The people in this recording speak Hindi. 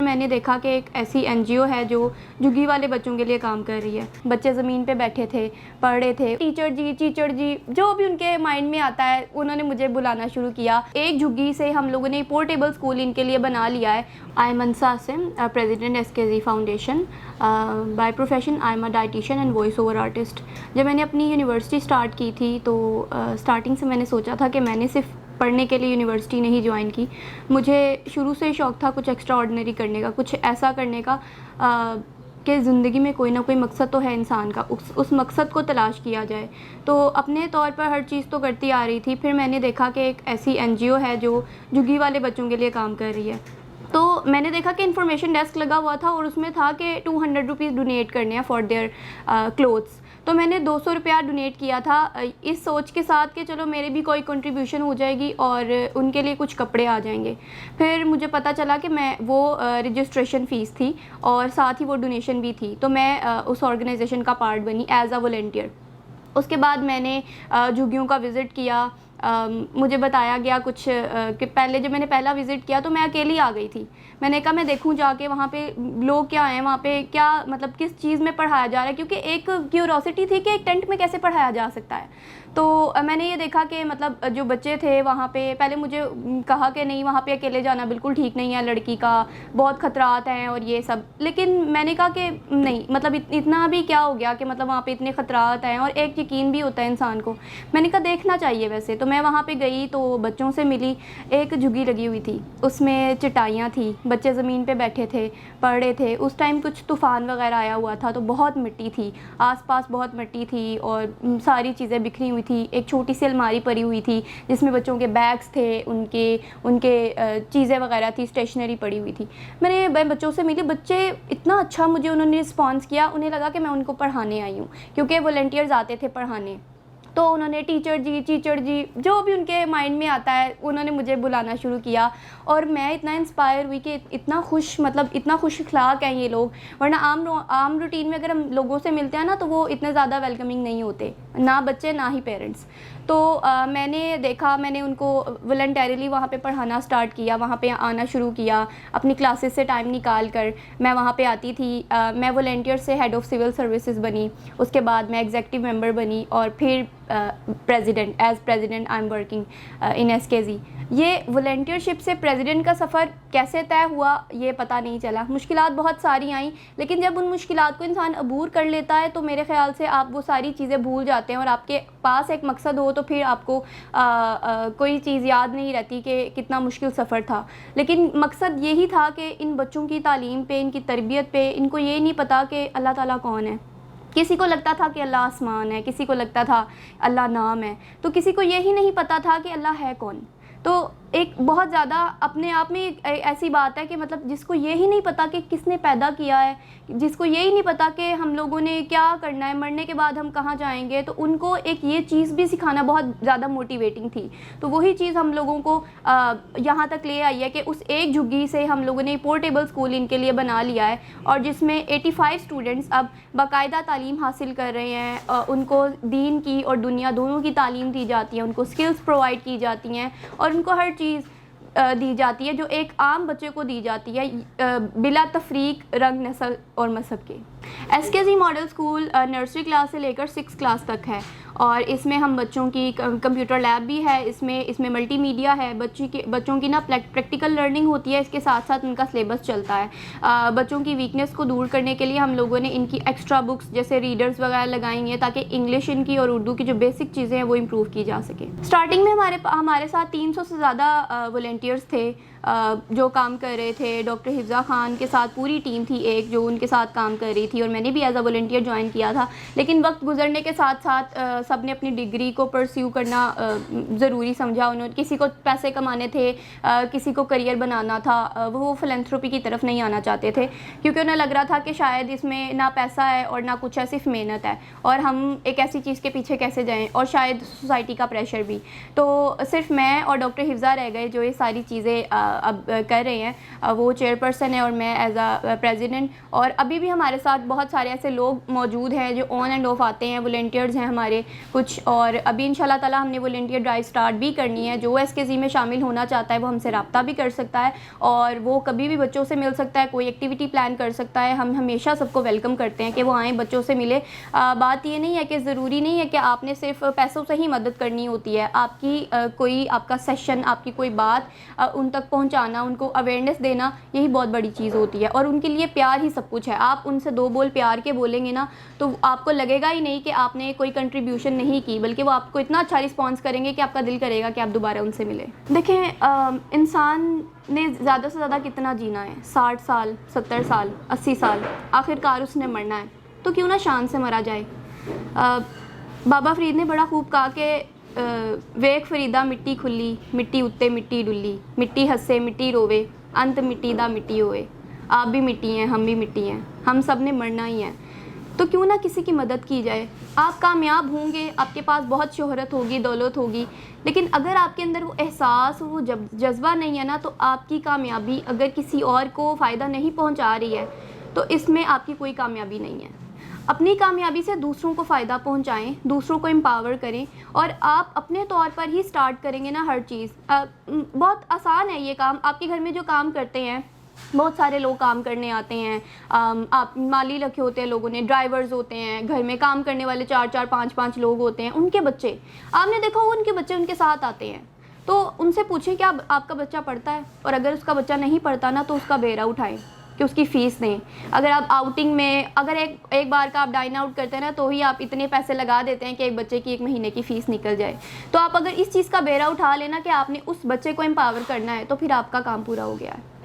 मैंने देखा कि एक ऐसी एनजीओ है जो झुग्गी वाले बच्चों के लिए काम कर रही है। बच्चे ज़मीन पे बैठे थे, पढ़ रहे थे। टीचर जी जो भी उनके माइंड में आता है उन्होंने मुझे बुलाना शुरू किया। एक झुग्गी से हम लोगों ने पोर्टेबल स्कूल इनके लिए बना लिया है। I am Mansa Asim, president SKG foundation. By profession I am a dietitian and voice over artist. जब मैंने अपनी यूनिवर्सिटी स्टार्ट की थी तो स्टार्टिंग से मैंने सोचा था कि मैंने सिर्फ पढ़ने के लिए यूनिवर्सिटी नहीं ज्वाइन की। मुझे शुरू से शौक़ था कुछ एक्स्ट्रा ऑर्डिनरी करने का, कुछ ऐसा करने का कि ज़िंदगी में कोई ना कोई मकसद तो है इंसान का, उस मकसद को तलाश किया जाए। तो अपने तौर पर हर चीज़ तो करती आ रही थी। फिर मैंने देखा कि एक ऐसी एनजीओ है जो झुग्गी वाले बच्चों के लिए काम कर रही है। तो मैंने देखा कि इन्फॉर्मेशन डेस्क लगा हुआ था और उसमें था कि 200 रुपीज़ डोनेट करने हैं फॉर देयर क्लोथ्स। तो मैंने 200 रुपया डोनेट किया था इस सोच के साथ कि चलो मेरे भी कोई कंट्रीब्यूशन हो जाएगी और उनके लिए कुछ कपड़े आ जाएंगे। फिर मुझे पता चला कि मैं वो रजिस्ट्रेशन फ़ीस थी और साथ ही वो डोनेशन भी थी। तो मैं उस ऑर्गेनाइजेशन का पार्ट बनी एज़ अ वॉलंटियर। उसके बाद मैंने झुग्गियों का विज़िट किया। मुझे बताया गया कुछ कि पहले जब मैंने पहला विज़िट किया तो मैं अकेली आ गई थी। मैंने कहा मैं देखूं जाके वहाँ पे लोग क्या हैं, वहाँ पे क्या मतलब किस चीज़ में पढ़ाया जा रहा है, क्योंकि एक क्यूरोसिटी थी कि एक टेंट में कैसे पढ़ाया जा सकता है। तो मैंने ये देखा कि मतलब जो बच्चे थे वहाँ पे पहले मुझे कहा कि नहीं वहाँ पे अकेले जाना बिल्कुल ठीक नहीं है, लड़की का बहुत ख़तरात हैं और ये सब। लेकिन मैंने कहा कि नहीं, मतलब इतना भी क्या हो गया कि मतलब वहाँ पे इतने ख़तरात हैं और एक यकीन भी होता है इंसान को। मैंने कहा देखना चाहिए वैसे। तो मैं वहाँ पे गई तो बच्चों से मिली। एक झुग्गी लगी हुई थी, उसमें चटाइयाँ थी, बच्चे ज़मीन पे बैठे थे, पढ़ रहे थे। उस टाइम कुछ तूफ़ान वगैरह आया हुआ था तो बहुत मिट्टी थी, आसपास बहुत मिट्टी थी और सारी चीज़ें बिखरी हुई थी। एक छोटी सी अलमारी पड़ी हुई थी जिसमें बच्चों के बैग्स थे, उनके चीज़ें वगैरह थी, स्टेशनरी पड़ी हुई थी। मैं बच्चों से मिली, बच्चे इतना अच्छा मुझे उन्होंने रिस्पॉन्स किया। उन्हें लगा कि मैं उनको पढ़ाने आई हूँ, क्योंकि वॉलंटियर्स आते थे पढ़ाने। तो उन्होंने टीचर जी जो भी उनके माइंड में आता है उन्होंने मुझे बुलाना शुरू किया और मैं इतना इंस्पायर हुई कि इतना खुश अखलाक हैं ये लोग। वरना आम रूटीन में अगर हम लोगों से मिलते हैं ना तो वो इतने ज़्यादा वेलकमिंग नहीं होते, ना बच्चे ना ही पेरेंट्स। तो मैंने देखा, मैंने उनको वॉलंटरीली वहाँ पे पढ़ाना स्टार्ट किया, वहाँ पे आना शुरू किया। अपनी क्लासेस से टाइम निकाल कर मैं वहाँ पे आती थी। मैं वॉलंटियर से हेड ऑफ़ सिविल सर्विसेज बनी, उसके बाद मैं एग्जीक्यूटिव मेंबर बनी और फिर as president I am working in SKG. ये वॉलंटियरशिप से प्रेसिडेंट का सफ़र कैसे तय हुआ ये पता नहीं चला। मुश्किलात बहुत सारी आईं, लेकिन जब उन मुश्किलात को इंसान अबूर कर लेता है तो मेरे ख़्याल से आप वो सारी चीज़ें भूल जाते हैं और आपके पास एक मकसद हो तो फिर आपको कोई चीज़ याद नहीं रहती कि कितना मुश्किल सफ़र था। लेकिन मकसद यही था कि इन बच्चों की तालीम पे, इनकी तरबियत पे, इनको ये नहीं पता कि अल्लाह ताला कौन है। किसी को लगता था कि अल्लाह आसमान है, किसी को लगता था अल्लाह नाम है, तो किसी को यही नहीं पता था कि अल्लाह है कौन। तो एक बहुत ज़्यादा अपने आप में ऐसी बात है कि मतलब जिसको ये ही नहीं पता कि किसने पैदा किया है, जिसको ये ही नहीं पता कि हम लोगों ने क्या करना है, मरने के बाद हम कहाँ जाएंगे, तो उनको एक ये चीज़ भी सिखाना बहुत ज़्यादा मोटिवेटिंग थी। तो वही चीज़ हम लोगों को यहाँ तक ले आई है कि उस एक झुग्गी से हम लोगों ने पोर्टेबल स्कूल इनके लिए बना लिया है और जिसमें 85 स्टूडेंट्स अब बाकायदा तालीम हासिल कर रहे हैं। उनको दीन की और दुनिया दोनों की तालीम दी जाती है, उनको स्किल्स प्रोवाइड की जाती हैं और उनको हर चीज़ दी जाती है जो एक आम बच्चे को दी जाती है बिला तफरीक रंग, नस्ल और मज़हब के। SKG model school nursery class से लेकर 6 क्लास तक है और इसमें हम बच्चों की कंप्यूटर लैब भी है, इसमें मल्टीमीडिया है, बच्चों की ना प्रैक्टिकल लर्निंग होती है, इसके साथ साथ उनका सिलेबस चलता है। बच्चों की वीकनेस को दूर करने के लिए हम लोगों ने इनकी एक्स्ट्रा बुक्स जैसे रीडर्स वगैरह लगाई हैं ताकि इंग्लिश इनकी और उर्दू की जो बेसिक चीज़ें हैं वो इम्प्रूव की जा सके। स्टार्टिंग में हमारे साथ 300 से ज़्यादा वॉलंटियर्स थे जो काम कर रहे थे। डॉक्टर हिफ्ज़ा खान के साथ पूरी टीम थी एक जो उनके साथ काम कर रही थी और मैंने भी एज अ वॉलंटियर ज्वाइन किया था। लेकिन वक्त गुजरने के साथ साथ सब ने अपनी डिग्री को परस्यू करना ज़रूरी समझा। उन्होंने किसी को पैसे कमाने थे, किसी को करियर बनाना था, वो फिलैंथ्रोपी की तरफ नहीं आना चाहते थे क्योंकि उन्हें लग रहा था कि शायद इसमें ना पैसा है और ना कुछ है, सिर्फ मेहनत है और हम एक ऐसी चीज़ के पीछे कैसे जाएँ और शायद सोसाइटी का प्रेशर भी। तो सिर्फ मैं और डॉक्टर हिफ्ज़ा रह गए जो ये सारी चीज़ें अब कर रहे हैं, वो चेयरपर्सन है और मैं एज अ प्रेसिडेंट। और अभी भी हमारे साथ बहुत सारे ऐसे लोग मौजूद हैं जो ऑन एंड ऑफ आते हैं, वॉलंटियर्स हैं हमारे कुछ। और अभी इंशाल्लाह ताला हमने वॉलंटियर ड्राइव स्टार्ट भी करनी है। जो SKZ में शामिल होना चाहता है वो हमसे रब्ता भी कर सकता है और वो कभी भी बच्चों से मिल सकता है, कोई एक्टिविटी प्लान कर सकता है। हम हमेशा सबको वेलकम करते हैं कि वो आएँ, बच्चों से मिले। बात ये नहीं है कि ज़रूरी नहीं है कि आपने सिर्फ पैसों से ही मदद करनी होती है। आपकी कोई आपका सेशन, आपकी कोई बात उन तक पहुंचाना, उनको अवेयरनेस देना, यही बहुत बड़ी चीज़ होती है। और उनके लिए प्यार ही सब कुछ है। आप उनसे 2 बोल प्यार के बोलेंगे ना तो आपको लगेगा ही नहीं कि आपने कोई कंट्रीब्यूशन नहीं की, बल्कि वो आपको इतना अच्छा रिस्पॉन्स करेंगे कि आपका दिल करेगा कि आप दोबारा उनसे मिलें। देखें, इंसान ने ज़्यादा से ज़्यादा कितना जीना है, 60 साल, 70 साल, 80 साल, आखिरकार उसने मरना है, तो क्यों ना शान से मरा जाए। बाबा फरीद ने बड़ा खूब कहा कि वेख फरीदा मिट्टी खुली, मिट्टी उत्ते मिट्टी डुली, मिट्टी हंसे मिट्टी रोवे, अंत मिट्टी दा मिट्टी होए। आप भी मिट्टी हैं, हम भी मिट्टी हैं, हम सब ने मरना ही है, तो क्यों ना किसी की मदद की जाए। आप कामयाब होंगे, आपके पास बहुत शोहरत होगी, दौलत होगी, लेकिन अगर आपके अंदर वो एहसास, वो जज्बा नहीं है ना, तो आपकी कामयाबी अगर किसी और को फ़ायदा नहीं पहुंचा रही है तो इसमें आपकी कोई कामयाबी नहीं है। अपनी कामयाबी से दूसरों को फ़ायदा पहुंचाएं, दूसरों को एम्पावर करें और आप अपने तौर पर ही स्टार्ट करेंगे ना हर चीज़। बहुत आसान है ये काम। आपके घर में जो काम करते हैं, बहुत सारे लोग काम करने आते हैं, आप माली रखे होते हैं लोगों ने, ड्राइवर्स होते हैं, घर में काम करने वाले 4-4, 5-5 लोग होते हैं, उनके बच्चे, आपने देखा हो उनके बच्चे उनके साथ आते हैं, तो उनसे पूछें कि आपका बच्चा पढ़ता है, और अगर उसका बच्चा नहीं पढ़ता ना तो उसका बेरा उठाएं कि उसकी फ़ीस दें। अगर आप आउटिंग में, अगर एक बार का आप डाइन आउट करते हैं ना तो ही आप इतने पैसे लगा देते हैं कि एक बच्चे की 1 महीने की फ़ीस निकल जाए। तो आप अगर इस चीज़ का बेरा उठा लेना कि आपने उस बच्चे को एम्पावर करना है, तो फिर आपका काम पूरा हो गया है।